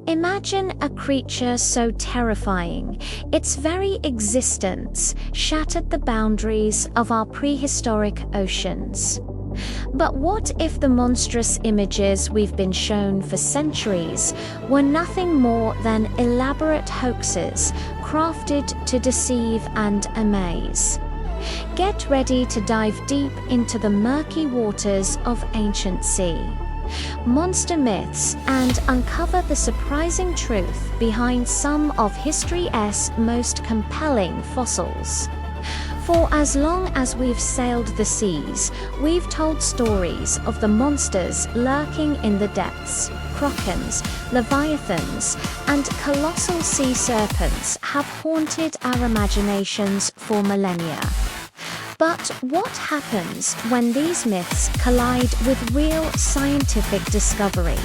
Imagine a creature so terrifying, its very existence shattered the boundaries of our prehistoric oceans. But what if the monstrous images we've been shown for centuries were nothing more than elaborate hoaxes crafted to deceive and amaze? Get ready to dive deep into the murky waters of ancient sea, monster myths, and uncover the surprising truth behind some of history's most compelling fossils. For as long as we've sailed the seas, we've told stories of the monsters lurking in the depths. Krokens, leviathans, and colossal sea serpents have haunted our imaginations for millennia. But what happens when these myths collide with real scientific discovery?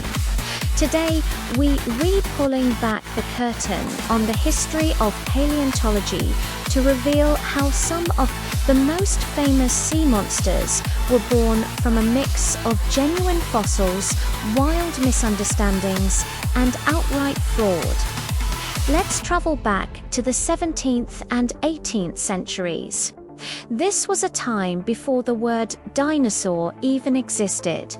Today, we're pulling back the curtain on the history of paleontology to reveal how some of the most famous sea monsters were born from a mix of genuine fossils, wild misunderstandings, and outright fraud. Let's travel back to the 17th and 18th centuries. This was a time before the word dinosaur even existed.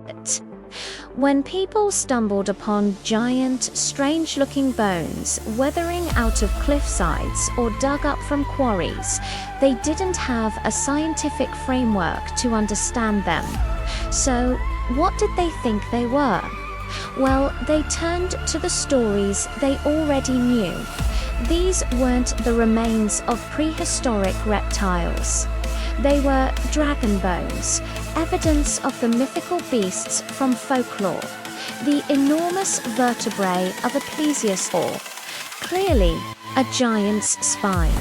When people stumbled upon giant, strange-looking bones weathering out of cliff sides or dug up from quarries, they didn't have a scientific framework to understand them. So, what did they think they were? Well, they turned to the stories they already knew. These weren't the remains of prehistoric reptiles. They were dragon bones, evidence of the mythical beasts from folklore, the enormous vertebrae of a plesiosaur, clearly a giant's spine,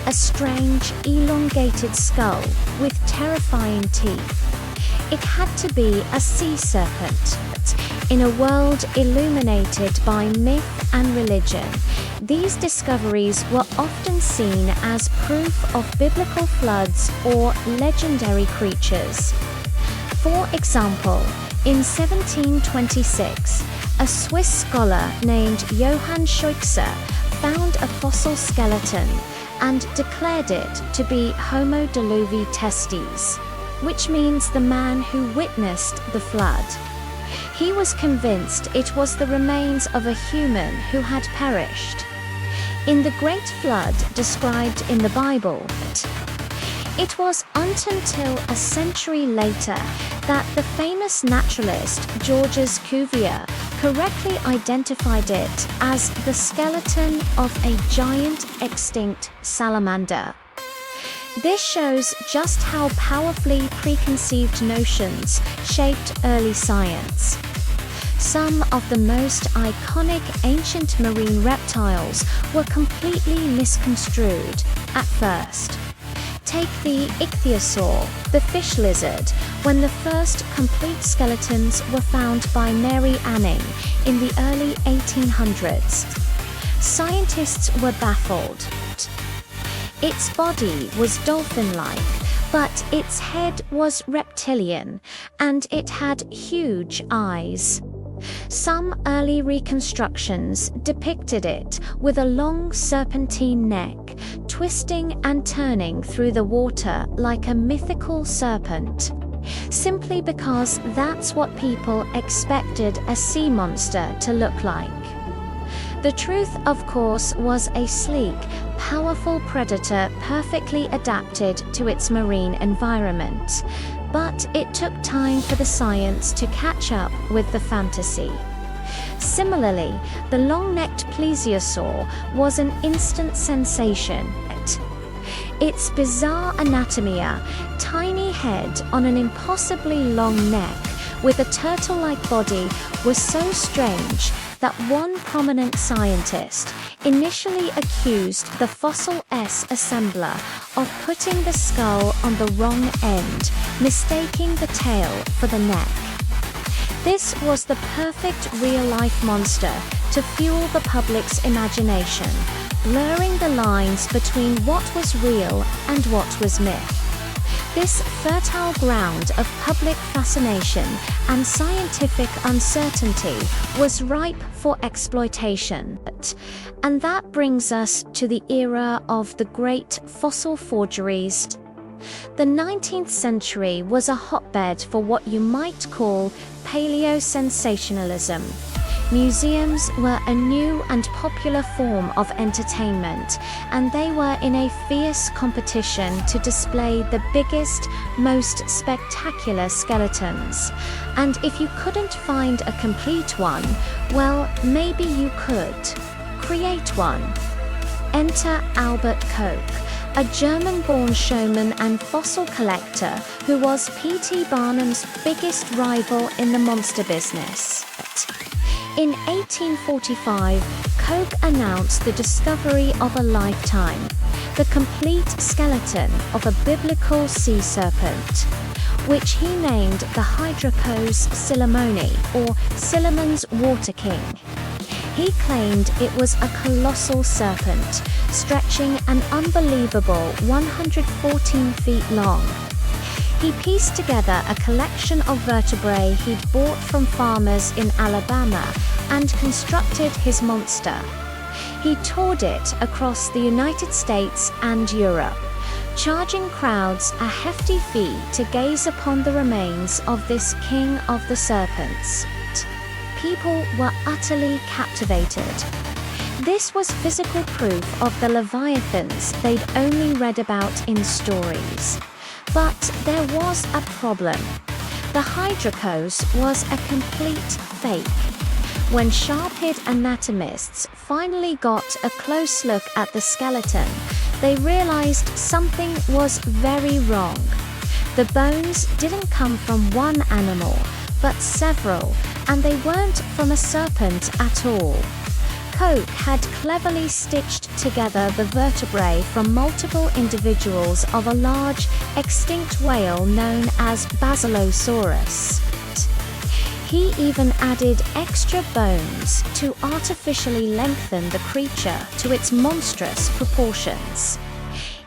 a strange, elongated skull with terrifying teeth. It had to be a sea serpent. In a world illuminated by myth and religion, these discoveries were often seen as proof of biblical floods or legendary creatures. For example, in 1726, a Swiss scholar named Johann Hoaxes found a fossil skeleton and declared it to be Homo deluvi testes, which means the man who witnessed the flood. He was convinced it was the remains of a human who had perished in the Great Flood described in the Bible. It was until a century later that the famous naturalist Georges Cuvier correctly identified it as the skeleton of a giant extinct salamander. This shows just how powerfully preconceived notions shaped early science. Some of the most iconic ancient marine reptiles were completely misconstrued at first. Take the ichthyosaur, the fish lizard, when the first complete skeletons were found by Mary Anning in the early 1800s. Scientists were baffled. Its body was dolphin-like, but its head was reptilian, and it had huge eyes. Some early reconstructions depicted it with a long serpentine neck, twisting and turning through the water like a mythical serpent, simply because that's what people expected a sea monster to look like. The truth, of course, was a sleek, powerful predator perfectly adapted to its marine environment. But it took time for the science to catch up with the fantasy. Similarly, the long-necked plesiosaur was an instant sensation. Its bizarre anatomy, tiny head on an impossibly long neck with a turtle-like body, was so strange that one prominent scientist initially accused the fossil's assembler of putting the skull on the wrong end, mistaking the tail for the neck. This was the perfect real-life monster to fuel the public's imagination, blurring the lines between what was real and what was myth. This fertile ground of public fascination and scientific uncertainty was ripe for exploitation. And that brings us to the era of the great fossil forgeries. The 19th century was a hotbed for what you might call paleo-sensationalism. Museums were a new and popular form of entertainment, and they were in a fierce competition to display the biggest, most spectacular skeletons. And if you couldn't find a complete one, well, maybe you could create one. Enter Albert Koch, a German-born showman and fossil collector who was P.T. Barnum's biggest rival in the monster business. In 1845, Koch announced the discovery of a lifetime, the complete skeleton of a biblical sea serpent, which he named the Hydrocos Silamoni, or Silamon's Water King. He claimed it was a colossal serpent, stretching an unbelievable 114 feet long. He pieced together a collection of vertebrae he'd bought from farmers in Alabama and constructed his monster. He toured it across the United States and Europe, charging crowds a hefty fee to gaze upon the remains of this king of the serpents. People were utterly captivated. This was physical proof of the leviathans they'd only read about in stories. But there was a problem. The Hydrocos was a complete fake. When sharp-eared anatomists finally got a close look at the skeleton, they realized something was very wrong. The bones didn't come from one animal, but several, and they weren't from a serpent at all. Koch had cleverly stitched together the vertebrae from multiple individuals of a large, extinct whale known as Basilosaurus. He even added extra bones to artificially lengthen the creature to its monstrous proportions.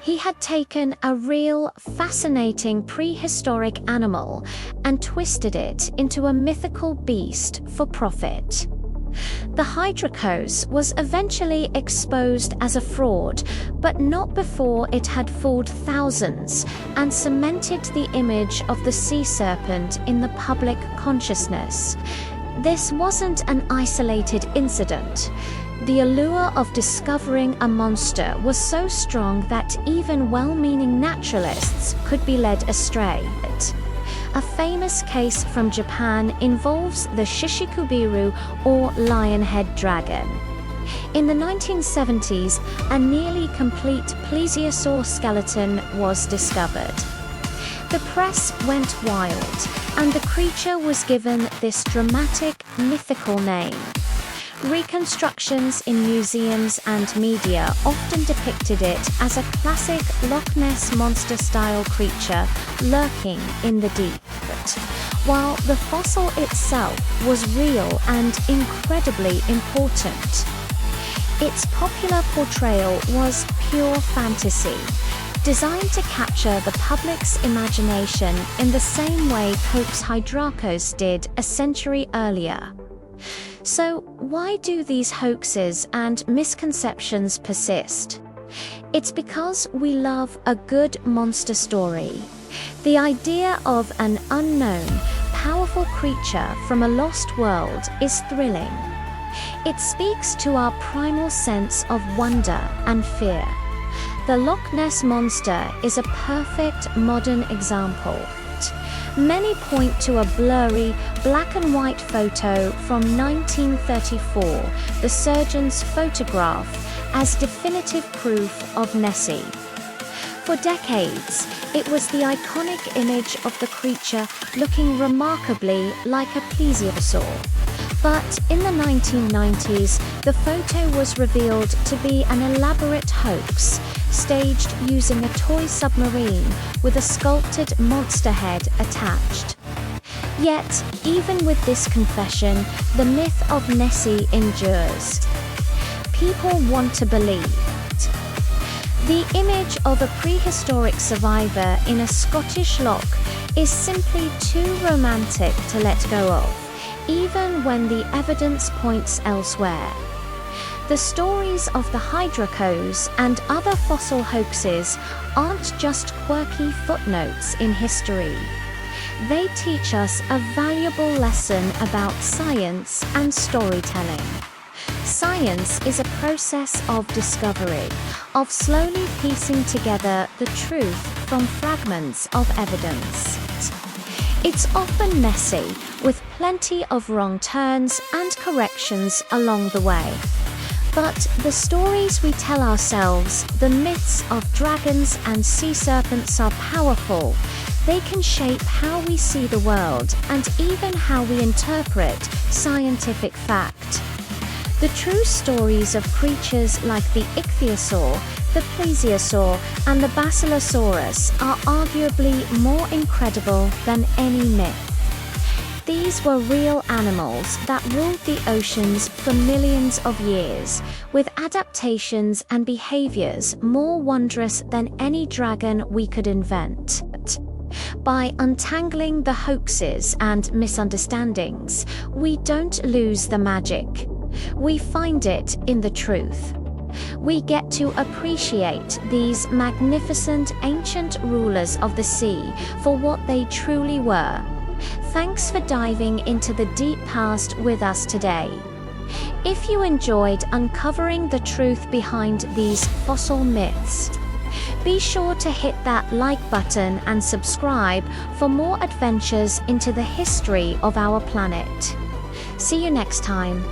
He had taken a real, fascinating prehistoric animal and twisted it into a mythical beast for profit. The Hydrocos was eventually exposed as a fraud, but not before it had fooled thousands and cemented the image of the sea serpent in the public consciousness. This wasn't an isolated incident. The allure of discovering a monster was so strong that even well-meaning naturalists could be led astray. A famous case from Japan involves the Shishikubiru, or lionhead dragon. In the 1970s, a nearly complete plesiosaur skeleton was discovered. The press went wild, and the creature was given this dramatic, mythical name. Reconstructions in museums and media often depicted it as a classic Loch Ness Monster-style creature lurking in the deep. While the fossil itself was real and incredibly important, its popular portrayal was pure fantasy, designed to capture the public's imagination in the same way Koch's Hydrocos did a century earlier. So, why do these hoaxes and misconceptions persist? It's because we love a good monster story. The idea of an unknown, powerful creature from a lost world is thrilling. It speaks to our primal sense of wonder and fear. The Loch Ness Monster is a perfect modern example. Many point to a blurry, black and white photo from 1934, the surgeon's photograph, as definitive proof of Nessie. For decades, it was the iconic image of the creature looking remarkably like a plesiosaur. But in the 1990s, the photo was revealed to be an elaborate hoax, staged using a toy submarine with a sculpted monster head attached. Yet, even with this confession, the myth of Nessie endures. People want to believe. The image of a prehistoric survivor in a Scottish loch is simply too romantic to let go of, even when the evidence points elsewhere. The stories of the hydrocos and other fossil hoaxes aren't just quirky footnotes in history. They teach us a valuable lesson about science and storytelling. Science is a process of discovery, of slowly piecing together the truth from fragments of evidence. It's often messy, with plenty of wrong turns and corrections along the way. But the stories we tell ourselves, the myths of dragons and sea serpents are powerful. They can shape how we see the world and even how we interpret scientific fact. The true stories of creatures like the ichthyosaur, the plesiosaur, and the basilosaurus are arguably more incredible than any myth. These were real animals that ruled the oceans for millions of years, with adaptations and behaviors more wondrous than any dragon we could invent. By untangling the hoaxes and misunderstandings, we don't lose the magic. We find it in the truth. We get to appreciate these magnificent ancient rulers of the sea for what they truly were. Thanks for diving into the deep past with us today. If you enjoyed uncovering the truth behind these fossil myths, be sure to hit that like button and subscribe for more adventures into the history of our planet. See you next time.